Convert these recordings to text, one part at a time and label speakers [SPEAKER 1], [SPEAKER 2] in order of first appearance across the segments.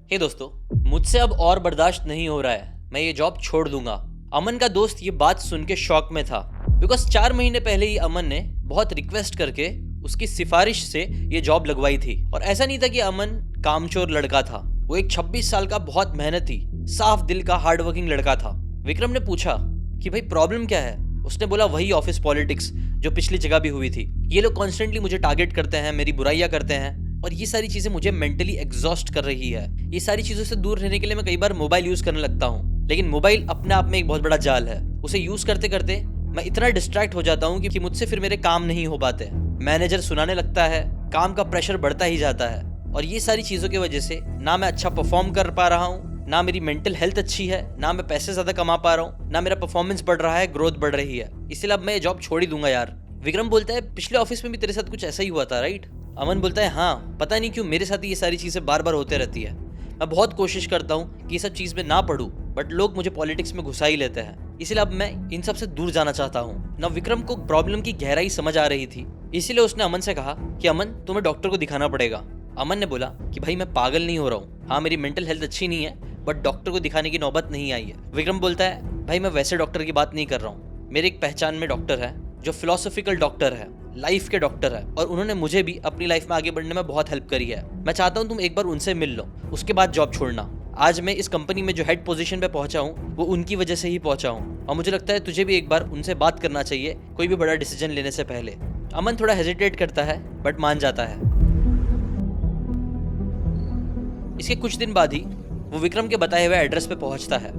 [SPEAKER 1] हे दोस्तों, मुझसे अब और बर्दाश्त नहीं हो रहा है, मैं ये जॉब छोड़ दूंगा। अमन का दोस्त ये बात सुन के शॉक में था, बिकॉज 4 महीने पहले ही अमन ने बहुत रिक्वेस्ट करके उसकी सिफारिश से ये जॉब लगवाई थी। और ऐसा नहीं था कि अमन कामचोर लड़का था, वो एक 26 साल का बहुत मेहनती, साफ दिल का हार्ड वर्किंग लड़का था। विक्रम ने पूछा कि भाई प्रॉब्लम क्या है। उसने बोला वही ऑफिस पॉलिटिक्स जो पिछली जगह भी हुई थी। ये लोग कॉन्स्टेंटली मुझे टारगेट करते हैं, मेरी बुराइयां करते हैं और ये सारी चीजें मुझे मेंटली एग्जॉस्ट कर रही है। ये सारी चीजों से दूर रहने के लिए मैं कई बार मोबाइल यूज करने लगता हूँ, लेकिन मोबाइल अपने आप में एक बहुत बड़ा जाल है। उसे यूज करते करते मैं इतना डिस्ट्रैक्ट हो जाता हूँ कि मुझसे फिर मेरे काम नहीं हो पाते। मैनेजर सुनाने लगता है, काम का प्रेशर बढ़ता ही जाता है और ये सारी चीजों की वजह से ना मैं अच्छा परफॉर्म कर पा रहा हूँ, ना मेरी मेंटल हेल्थ अच्छी है, ना मैं पैसे ज्यादा कमा पा रहा हूँ, ना मेरा परफॉर्मेंस बढ़ रहा है, ग्रोथ बढ़ रही है। इसलिए अब मैं ये जॉब छोड़ ही दूंगा यार। विक्रम बोलता है पिछले ऑफिस में भी तेरे साथ कुछ ऐसा ही हुआ था राइट? अमन बोलता है हाँ, पता नहीं क्यों मेरे साथ ये सारी चीजें बार बार होते रहती है। मैं बहुत कोशिश करता हूँ कि ये सब चीज में ना पढ़ूं, बट लोग मुझे पॉलिटिक्स में घुसा ही लेते हैं। इसलिए अब मैं इन सब से दूर जाना चाहता हूँ। ना विक्रम को प्रॉब्लम की गहराई समझ आ रही थी, इसीलिए उसने अमन से कहा कि अमन तुम्हें डॉक्टर को दिखाना पड़ेगा। अमन ने बोला कि भाई मैं पागल नहीं हो रहा हूँ, हाँ मेरी मेंटल हेल्थ अच्छी नहीं है, बट डॉक्टर को दिखाने की नौबत नहीं आई है। विक्रम बोलता है भाई मैं वैसे डॉक्टर की बात नहीं कर रहा हूँ, मेरे एक पहचान में डॉक्टर है जो फिलोसॉफिकल डॉक्टर है, लाइफ के डॉक्टर है और उन्होंने मुझे भी अपनी लाइफ में आगे बढ़ने में बहुत हेल्प करी है। मैं चाहता हूँ तुम एक बार उनसे मिल लो, उसके बाद जॉब छोड़ना। आज मैं इस कंपनी में जो हेड पोजीशन पे पहुंचा हूँ वो उनकी वजह से ही पहुंचा हूँ और मुझे लगता है तुझे भी एक बार उनसे बात करना चाहिए कोई भी बड़ा डिसीजन लेने से पहले। अमन थोड़ा हेजिटेट करता है बट मान जाता है। इसके कुछ दिन बाद ही वो विक्रम के बताए हुए एड्रेस पे पहुंचता है।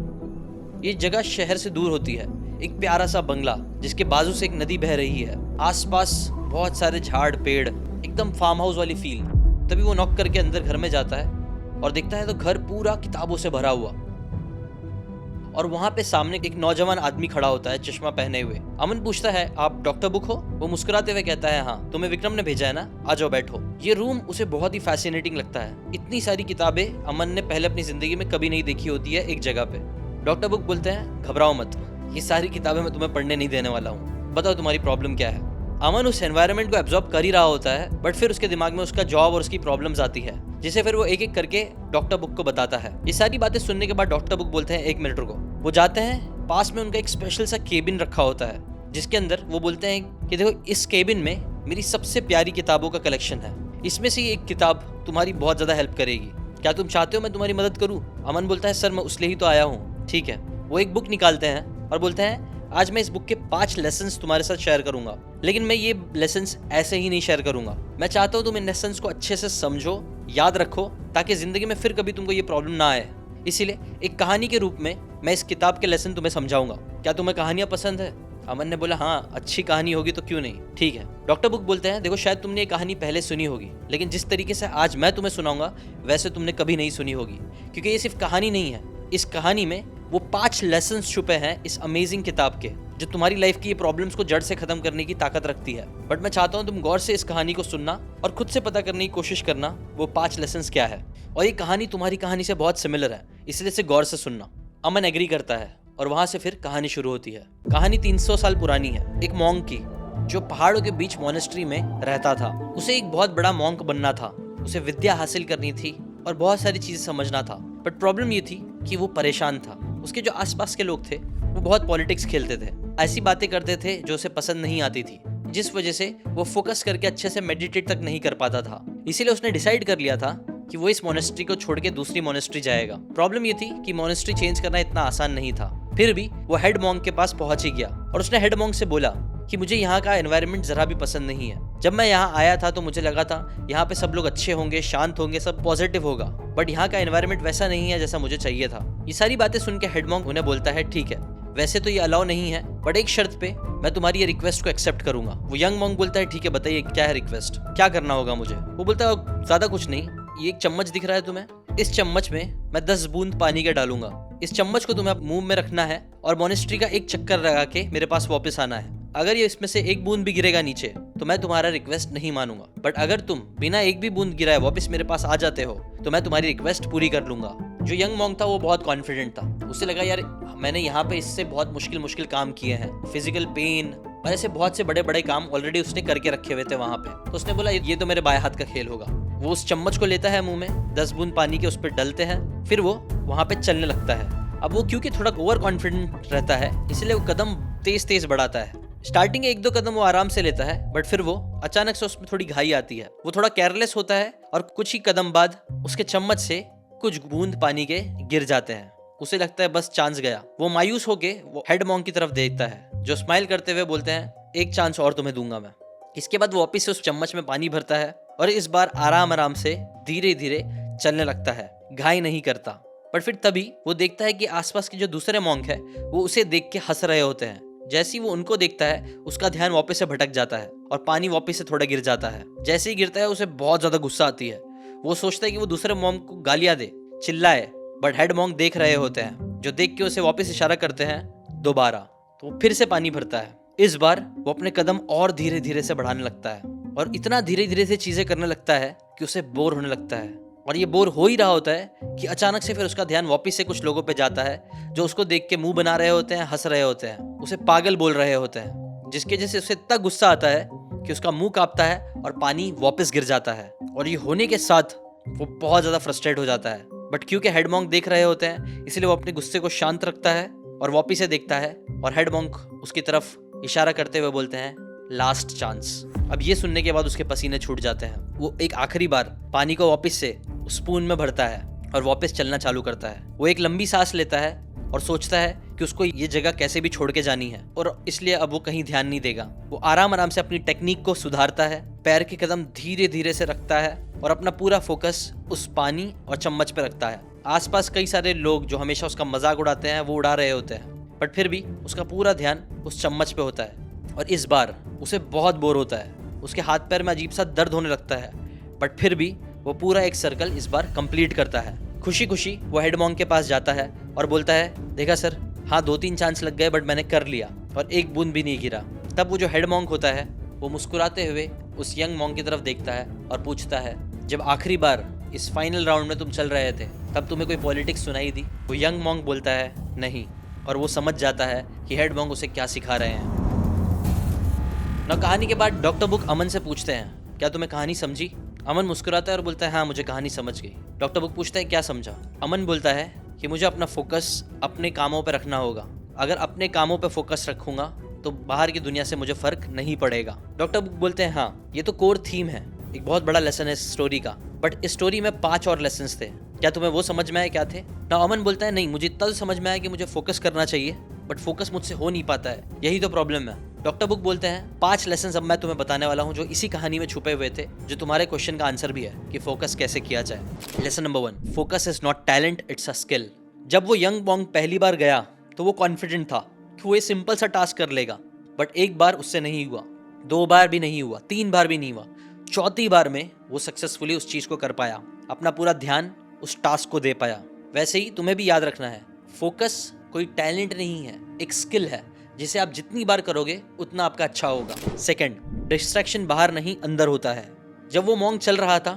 [SPEAKER 1] ये जगह शहर से दूर होती है, एक प्यारा सा बंगला जिसके बाजू से एक नदी बह रही है, आसपास बहुत सारे झाड़ पेड़, एकदम फार्म हाउस वाली फील। तभी वो नॉक करके अंदर घर में जाता है और देखता है तो घर पूरा किताबों से भरा हुआ और वहां पे सामने एक नौजवान आदमी खड़ा होता है चश्मा पहने हुए। अमन पूछता है आप डॉक्टर बुक हो? वो मुस्कुराते हुए कहता है हाँ, तुम्हें विक्रम ने भेजा है ना, आ जाओ बैठो। ये रूम उसे बहुत ही फैसिनेटिंग लगता है। इतनी सारी किताबें अमन ने पहले अपनी जिंदगी में कभी नहीं देखी होती है एक जगह पे। डॉक्टर बुक बोलते हैं घबराओ मत, ये सारी किताबें मैं तुम्हें पढ़ने नहीं देने वाला हूँ, बताओ तुम्हारी प्रॉब्लम क्या है। अमन उस एनवायरनमेंट को एब्जॉर्ब कर ही रहा होता है, बट फिर उसके दिमाग में उसका जॉब और उसकी प्रॉब्लम्स आती है, जिसे फिर वो एक एक करके डॉक्टर बुक को बताता है। ये सारी बातें सुनने के बाद डॉक्टर बुक बोलते हैं एक मिनट रुको। वो जाते हैं, पास में उनका एक स्पेशल सा केबिन रखा होता है जिसके अंदर वो बोलते हैं कि देखो इस केबिन में मेरी सबसे प्यारी किताबों का कलेक्शन है, इसमें से एक किताब तुम्हारी बहुत ज्यादा हेल्प करेगी, क्या तुम चाहते हो मैं तुम्हारी मदद करूँ? अमन बोलता है सर मैं उसलिए ही तो आया हूँ। ठीक है। वो एक बुक निकालते हैं और बोलते हैं आज मैं इस बुक के 5 लेसन्स तुम्हारे साथ शेयर करूंगा, लेकिन मैं ये लेसन्स ऐसे ही नहीं शेयर करूंगा। मैं चाहता हूँ तुम इन लेसन्स को अच्छे से समझो, याद रखो, ताकि जिंदगी में फिर कभी तुमको ये प्रॉब्लम ना आए। इसीलिए एक कहानी के रूप में मैं इस किताब के लेसन तुम्हें समझाऊंगा। क्या तुम्हें कहानियां पसंद है? अमन ने बोला हाँ, अच्छी कहानी होगी तो क्यों नहीं। ठीक है। डॉक्टर बुक बोलते हैं देखो शायद तुमने ये कहानी पहले सुनी होगी, लेकिन जिस तरीके से आज मैं तुम्हें सुनाऊंगा वैसे तुमने कभी नहीं सुनी होगी, क्योंकि ये सिर्फ कहानी नहीं है। इस कहानी में वो 5 लेसन्स छुपे हैं इस अमेजिंग किताब के, जो तुम्हारी लाइफ की ये प्रॉब्लम्स को जड़ से खत्म करने की ताकत रखती है। बट मैं चाहता हूँ तुम गौर से इस कहानी को सुनना और खुद से पता करने की कोशिश करना वो 5 लेसन्स क्या है। और ये कहानी तुम्हारी कहानी से बहुत सिमिलर है, इसलिए इसे गौर से सुनना। अमन एग्री करता है और वहां से फिर कहानी शुरू होती है। कहानी 300 साल पुरानी है, एक मॉन्क की जो पहाड़ों के बीच मोनेस्ट्री में रहता था। उसे एक बहुत बड़ा मॉन्क बनना था, उसे विद्या हासिल करनी थी और बहुत सारी चीजें समझना था। बट प्रॉब्लम ये थी कि वो परेशान था। उसके जो आसपास के लोग थे वो बहुत पॉलिटिक्स खेलते थे, ऐसी बातें करते थे जो उसे पसंद नहीं आती थी, जिस वजह से वो फोकस करके अच्छे से मेडिटेट तक नहीं कर पाता था। इसीलिए उसने डिसाइड कर लिया था कि वो इस मोनेस्ट्री को छोड़ के दूसरी मोनेस्ट्री जाएगा। प्रॉब्लम ये थी कि मोनेस्ट्री चेंज करना इतना आसान नहीं था। फिर भी वो हेड मॉन्क के पास पहुंच ही गया और उसने हेड मॉन्क से बोला कि मुझे यहाँ का एनवायरनमेंट जरा भी पसंद नहीं है। जब मैं यहाँ आया था तो मुझे लगा था यहाँ पे सब लोग अच्छे होंगे, शांत होंगे, सब पॉजिटिव होगा, बट यहाँ का एनवायरनमेंट वैसा नहीं है जैसा मुझे चाहिए था। ये सारी बातें सुन के हेड मॉन्क उन्हें बोलता है ठीक है, वैसे तो ये अलाउ नहीं है, बट एक शर्त पे मैं तुम्हारी ये रिक्वेस्ट को एक्सेप्ट करूंगा। वो यंग मॉन्क बोलता है ठीक है बताइए क्या है रिक्वेस्ट, क्या करना होगा मुझे? वो बोलता है ज्यादा कुछ नहीं, ये एक चम्मच दिख रहा है तुम्हें, इस चम्मच में मैं 10 बूंद पानी के डालूंगा। इस चम्मच को तुम्हें मुंह में रखना है और मोनेस्ट्री का एक चक्कर लगा के मेरे पास वापस आना है। अगर ये इसमें से एक बूंद भी गिरेगा नीचे तो मैं तुम्हारा रिक्वेस्ट नहीं मानूंगा, बट अगर तुम बिना एक भी बूंद गिराए वापस मेरे पास आ जाते हो तो मैं तुम्हारी रिक्वेस्ट पूरी कर लूंगा। जो यंग मॉन्क था वो बहुत कॉन्फिडेंट था। उसे लगा यार मैंने यहाँ पे इससे बहुत मुश्किल काम किए हैं, फिजिकल पेन और ऐसे बहुत से बड़े बड़े काम ऑलरेडी उसने करके रखे हुए थे वहां पे। तो उसने बोला ये तो मेरे बाएं हाथ का खेल होगा। वो उस चम्मच को लेता है मुंह में, 10 बूंद पानी के उस पर डलते हैं, फिर वो वहां पे चलने लगता है। अब वो क्योंकि थोड़ा ओवर कॉन्फिडेंट रहता है, इसलिए वो कदम तेज तेज बढ़ाता है। स्टार्टिंग के 1-2 कदम वो आराम से लेता है, बट फिर वो अचानक से उसमें थोड़ी घाई आती है। वो थोड़ा केयरलेस होता है और कुछ ही कदम बाद उसके चम्मच से कुछ बूंद पानी के गिर जाते हैं। उसे लगता है बस चांस गया। वो मायूस होके वो हेड मॉन्क की तरफ देखता है, जो स्माइल करते हुए बोलते हैं, एक चांस और तुम्हें दूंगा मैं। इसके बाद वो वापिस से उस चम्मच में पानी भरता है और इस बार आराम आराम से धीरे धीरे चलने लगता है, घाई नहीं करता। पर फिर तभी वो देखता है कि आसपास के जो दूसरे मॉन्क है वो उसे देख के हंस रहे होते हैं। जैसे ही वो उनको देखता है, उसका ध्यान वापस से भटक जाता है और पानी वापस से थोड़ा गिर जाता है। जैसे ही गिरता है, उसे बहुत ज्यादा गुस्सा आती है। वो सोचता है कि वो दूसरे मॉन्क को गालियां दे, चिल्लाए, बट हेड मॉन्क देख रहे होते हैं, जो देख के उसे वापस इशारा करते हैं दोबारा। तो वो फिर से पानी भरता है। इस बार वो अपने कदम और धीरे धीरे से बढ़ाने लगता है और इतना धीरे धीरे से चीजें करने लगता है कि उसे बोर होने लगता है। और ये बोर हो ही रहा होता है कि अचानक से फिर उसका ध्यान वापस से कुछ लोगों पे जाता है, जो उसको देख के मुंह बना रहे होते हैं, हंस रहे होते हैं, उसे पागल बोल रहे होते हैं, जिसके वजह से उसे इतना गुस्सा आता है कि उसका मुंह कांपता है और पानी वापस गिर जाता है। और ये होने के साथ वो बहुत ज्यादा फ्रस्ट्रेट हो जाता है, बट क्योंकि हेड मॉन्क देख रहे होते हैं, इसलिए वो अपने गुस्से को शांत रखता है और वापस से देखता है और हेड मॉन्क उसकी तरफ इशारा करते हुए बोलते हैं, लास्ट चांस। अब ये सुनने के बाद उसके पसीने छूट जाते हैं। वो एक आखिरी बार पानी को वापस से स्पून में भरता है और वापस चलना चालू करता है। वो एक लंबी सांस लेता है और सोचता है कि उसको ये जगह कैसे भी छोड़ के जानी है, और इसलिए अब वो कहीं ध्यान नहीं देगा। वो आराम आराम से अपनी टेक्निक को सुधारता है, पैर के कदम धीरे धीरे से रखता है और अपना पूरा फोकस उस पानी और चम्मच पे रखता है। आसपास कई सारे लोग जो हमेशा उसका मजाक उड़ाते हैं वो उड़ा रहे होते हैं, बट फिर भी उसका पूरा ध्यान उस चम्मच पे होता है। और इस बार उसे बहुत बोर होता है, उसके हाथ पैर में अजीब सा दर्द होने लगता है, बट फिर भी वो पूरा एक सर्कल इस बार कंप्लीट करता है। खुशी खुशी वो हेड मॉन्क के पास जाता है और बोलता है, देखा सर, हाँ 2-3 चांस लग गए, बट मैंने कर लिया और एक बूंद भी नहीं गिरा। तब वो जो हेड मॉन्क होता है वो मुस्कुराते हुए उस यंग मॉन्क की तरफ देखता है और पूछता है, जब आखिरी बार इस फाइनल राउंड में तुम चल रहे थे तब तुम्हें कोई पॉलिटिक्स सुनाई दी? वो यंग मॉन्क बोलता है, नहीं, और वो समझ जाता है कि हेड मॉन्क उसे क्या सिखा रहे हैं। ना कहानी के बाद डॉक्टर बुक अमन से पूछते हैं, क्या तुम्हें कहानी समझी? अमन मुस्कुराता है और बोलता है, हाँ मुझे कहानी समझ गई। डॉक्टर बुक पूछता है, क्या समझा? अमन बोलता है कि मुझे अपना फोकस अपने कामों पर रखना होगा। अगर अपने कामों पर फोकस रखूंगा तो बाहर की दुनिया से मुझे फर्क नहीं पड़ेगा। डॉक्टर बुक बोलते हैं, हाँ ये तो कोर थीम है, एक बहुत बड़ा लेसन है इस स्टोरी का, बट इस स्टोरी में 5 और लेसन्स थे, क्या तुम्हें वो समझ में आए क्या थे? ना अमन बोलता है, नहीं मुझे इतना तो समझ में आया कि मुझे फोकस करना चाहिए, बट फोकस मुझसे हो नहीं पाता है, यही तो प्रॉब्लम है। डॉक्टर बुक बोलते हैं, 5 लेसन अब मैं तुम्हें बताने वाला हूँ जो इसी कहानी में छुपे हुए थे, जो तुम्हारे क्वेश्चन का आंसर भी है कि फोकस कैसे किया जाए। Lesson number 1, focus is not talent, it's a skill. जब वो यंग मॉन्क पहली बार गया तो वो कॉन्फिडेंट था कि वो ये सिंपल सा टास्क कर लेगा, बट एक बार उससे नहीं हुआ, 2 बार भी नहीं हुआ, 3 बार भी नहीं हुआ, 4थी बार में वो सक्सेसफुली उस चीज को कर पाया, अपना पूरा ध्यान उस टास्क को दे पाया। वैसे ही तुम्हें भी याद रखना है, फोकस कोई टैलेंट नहीं है, एक स्किल है, जिसे आप जितनी बार करोगे उतना आपका अच्छा होगा। सेकंड, डिस्ट्रैक्शन बाहर नहीं अंदर होता है। जब वो मॉन्क चल रहा था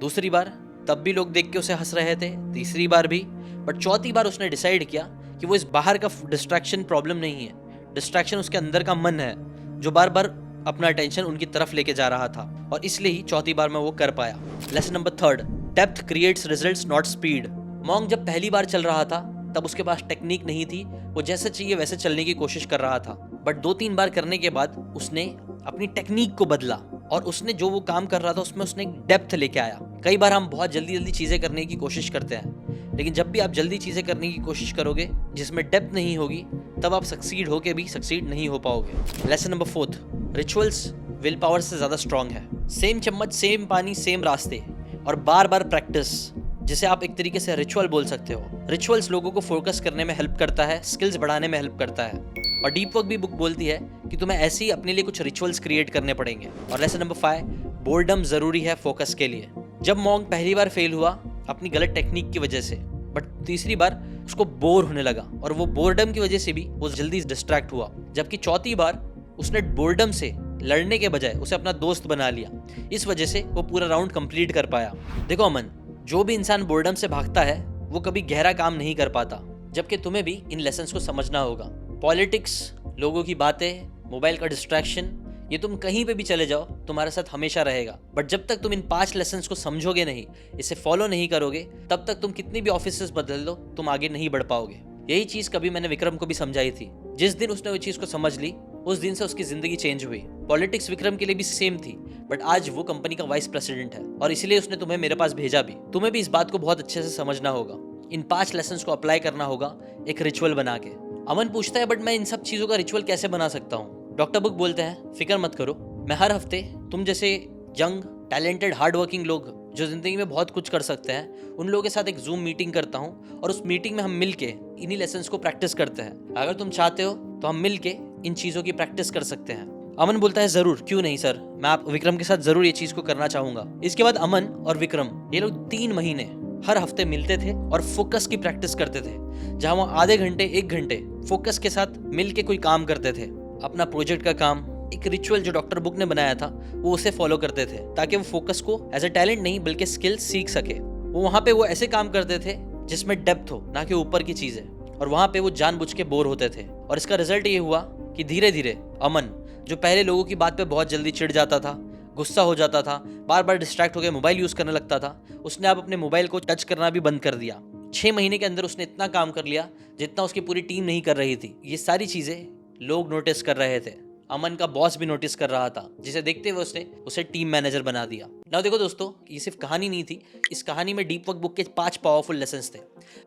[SPEAKER 1] दूसरी बार, तब भी लोग देख के उसे हंस रहे थे, तीसरी बार भी, बट 4थी बार उसने डिसाइड किया कि वो इस बाहर का डिस्ट्रैक्शन प्रॉब्लम नहीं है, डिस्ट्रैक्शन उसके अंदर का मन है, जो बार बार अपना अटेंशन उनकी तरफ लेके जा रहा था, और इसलिए ही 4थी बार में वो कर पाया। Lesson number 3, depth creates results not speed. Monk जब पहली बार चल रहा था तब उसके पास टेक्निक नहीं थी, वो जैसे चाहिए वैसे चलने की कोशिश कर रहा था, बट 2-3 बार करने के बाद उसने अपनी टेक्निक को बदला और उसने जो वो काम कर रहा था उसमें उसने डेप्थ लेके आया। कई बार हम बहुत जल्दी जल्दी चीजें करने की कोशिश करते हैं, लेकिन जब भी आप जल्दी चीजें करने की कोशिश करोगे जिसमें डेप्थ नहीं होगी, तब आप सक्सीड होके भी सक्सीड नहीं हो पाओगे। Lesson number 4, rituals will power से ज्यादा स्ट्रांग है। सेम चम्मच, सेम पानी, सेम रास्ते और बार बार प्रैक्टिस, जिसे आप एक तरीके से रिचुअल बोल सकते हो। रिचुअल्स लोगों को फोकस करने में हेल्प करता है, स्किल्स बढ़ाने में हेल्प करता है, और डीप वर्क भी बुक बोलती है कि तुम्हें ऐसे ही अपने लिए कुछ रिचुअल्स क्रिएट करने पड़ेंगे। और लेसन नंबर 5, बोर्डम जरूरी है फोकस के लिए। जब मॉन्क पहली बार फेल हुआ अपनी गलत टेक्निक की वजह से, बट तीसरी बार उसको बोर होने लगा और वो बोर्डम की वजह से भी वो जल्दी डिस्ट्रैक्ट हुआ, जबकि 4थी बार उसने बोर्डम से लड़ने के बजाय उसे अपना दोस्त बना लिया। इस वजह से वो पूरा राउंड कंप्लीट कर पाया। देखो अमन, जो भी इंसान बोर्डम से भागता है वो कभी गहरा काम नहीं कर पाता, जबकि तुम्हें भी इन लेसन्स को समझना होगा। पॉलिटिक्स, लोगों की बातें, मोबाइल का डिस्ट्रैक्शन, ये तुम कहीं पे भी चले जाओ तुम्हारे साथ हमेशा रहेगा। बट जब तक तुम इन 5 लेसन्स को समझोगे नहीं, इसे फॉलो नहीं करोगे, तब तक तुम कितनी भी ऑफिसेस बदल लो, तुम आगे नहीं बढ़ पाओगे। यही चीज कभी मैंने विक्रम को भी समझाई थी। जिस दिन उसने वो चीज को समझ ली, उस दिन से उसकी जिंदगी चेंज हुई। पॉलिटिक्स विक्रम के लिए भी सेम थी, बट आज वो कंपनी का वाइस प्रेसिडेंट है और इसलिए उसने तुम्हें मेरे पास भेजा भी। तुम्हें भी इस बात को बहुत अच्छे से समझना होगा, इन 5 लेसन्स को अप्लाई करना होगा एक रिचुअल बना के। अमन पूछता है, बट मैं इन सब चीजों का रिचुअल कैसे बना सकता हूँ? डॉक्टर बुक बोलते हैं, फिक्र मत करो, मैं हर हफ्ते तुम जैसे यंग टैलेंटेड हार्ड वर्किंग लोग जो जिंदगी में बहुत कुछ कर सकते हैं, उन लोगों के साथ एक जूम मीटिंग करता हूँ और उस मीटिंग में हम मिलके इन्हीं लेसन्स को प्रैक्टिस करते हैं। अगर तुम चाहते हो तो हम मिलके इन चीजों की प्रैक्टिस कर सकते हैं। अमन बोलता है, जरूर, क्यों नहीं सर, मैं आप विक्रम के साथ जरूर ये चीज को करना चाहूंगा। इसके बाद अमन और विक्रम ये लोग 3 महीने हर हफ्ते मिलते थे और फोकस की प्रैक्टिस करते थे, जहां वो आधे घंटे 1 घंटे फोकस के साथ मिलके कोई काम करते थे, अपना प्रोजेक्ट का काम। एक रिचुअल जो डॉक्टर बुक ने बनाया था वो उसे फॉलो करते थे, ताकि वो फोकस को एज अ टैलेंट नहीं बल्कि स्किल सीख सके। वो वहां पे वो ऐसे काम करते थे जिसमें डेप्थ हो, ना कि ऊपर की चीजें, और वहां पे वो जानबूझ के बोर होते थे। और इसका रिजल्ट ये हुआ कि धीरे धीरे अमन, जो पहले लोगों की बात पे बहुत जल्दी चिढ़ जाता था, गुस्सा हो जाता था, बार बार डिस्ट्रैक्ट होकर मोबाइल यूज करने लगता था, उसने अब अपने मोबाइल को टच करना भी बंद कर दिया। 6 महीने के अंदर उसने इतना काम कर लिया जितना उसकी पूरी टीम नहीं कर रही थी। ये सारी चीजें लोग नोटिस कर रहे थे, अमन का बॉस भी नोटिस कर रहा था, जिसे देखते हुए उसने उसे टीम मैनेजर बना दिया। नाउ देखो दोस्तों, ये सिर्फ कहानी नहीं थी, इस कहानी में डीप वर्क बुक के 5 पावरफुल लेसन्स थे।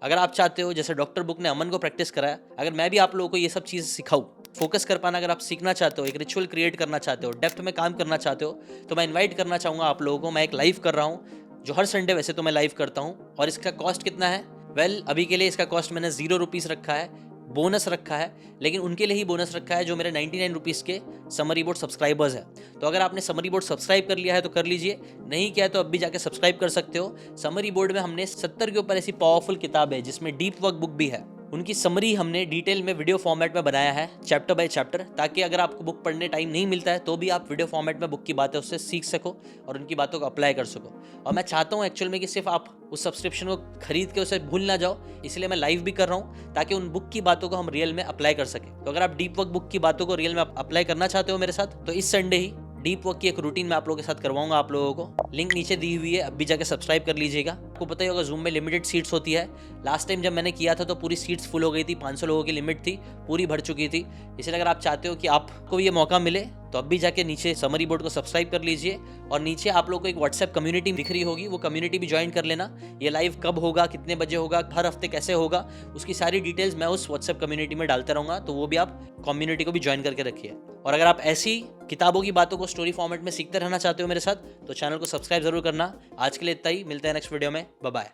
[SPEAKER 1] अगर आप चाहते हो, जैसे डॉक्टर बुक ने अमन को प्रैक्टिस कराया, अगर मैं भी आप लोगों को ये सब चीज़ सिखाऊं, फोकस कर पाना अगर आप सीखना चाहते हो, एक रिचुअल क्रिएट करना चाहते हो, डेप्थ में काम करना चाहते हो, तो मैं इन्वाइट करना चाहूँगा आप लोगों को। मैं एक लाइव कर रहा हूँ, जो हर संडे वैसे तो मैं लाइव करता हूँ, और इसका कॉस्ट कितना है? वेल, अभी के लिए इसका कॉस्ट मैंने 0 रुपीज़ रखा है, बोनस रखा है, लेकिन उनके लिए ही बोनस रखा है जो मेरे 99 रुपीज़ के समरी बोर्ड सब्सक्राइबर्स हैं। तो अगर आपने समरी बोर्ड सब्सक्राइब कर लिया है तो कर लीजिए, नहीं किया है तो अब भी जाके सब्सक्राइब कर सकते हो। समरी बोर्ड में हमने 70 के ऊपर ऐसी पावरफुल किताब है जिसमें डीप वर्क बुक भी है, उनकी समरी हमने डिटेल में वीडियो फॉर्मेट में बनाया है, चैप्टर बाय चैप्टर, ताकि अगर आपको बुक पढ़ने टाइम नहीं मिलता है तो भी आप वीडियो फॉर्मेट में बुक की बातें उससे सीख सको और उनकी बातों को अप्लाई कर सको। और मैं चाहता हूँ एक्चुअल में कि सिर्फ आप उस सब्सक्रिप्शन को खरीद के उसे भूल ना जाओ, इसलिए मैं लाइव भी कर रहा हूँ ताकि उन बुक की बातों को हम रियल में अप्लाई कर सकें। तो अगर आप डीप वर्क बुक की बातों को रियल में अप्लाई करना चाहते हो मेरे साथ, तो इस संडे ही डीप वर्क की एक रूटीन मैं आप लोगों के साथ करवाऊंगा आप लोगों को। लिंक नीचे दी हुई है, अब भी जाके सब्सक्राइब कर लीजिएगा। आपको पता ही होगा जूम में लिमिटेड सीट्स होती है। लास्ट टाइम जब मैंने किया था तो पूरी सीट्स फुल हो गई थी, 500 लोगों की लिमिट थी, पूरी भर चुकी थी। इसलिए अगर आप चाहते हो कि आपको ये मौका मिले तो अब भी जाके नीचे समरी बोर्ड को सब्सक्राइब कर लीजिए, और नीचे आप लोगों को एक व्हाट्सएप कम्युनिटी दिख रही होगी, वो कम्युनिटी भी ज्वाइन कर लेना। ये लाइव कब होगा, कितने बजे होगा, हर हफ्ते कैसे होगा, उसकी सारी डिटेल्स मैं उस व्हाट्सएप कम्युनिटी में डालता रहूँगा, तो वो भी आप कम्युनिटी को भी ज्वाइन करके रखिए। और अगर आप ऐसी किताबों की बातों को स्टोरी फॉर्मेट में सीखते रहना चाहते हो मेरे साथ, तो चैनल को सब्सक्राइब जरूर करना। आज के लिए इतना ही, मिलते हैं नेक्स्ट वीडियो में, बाय बाय।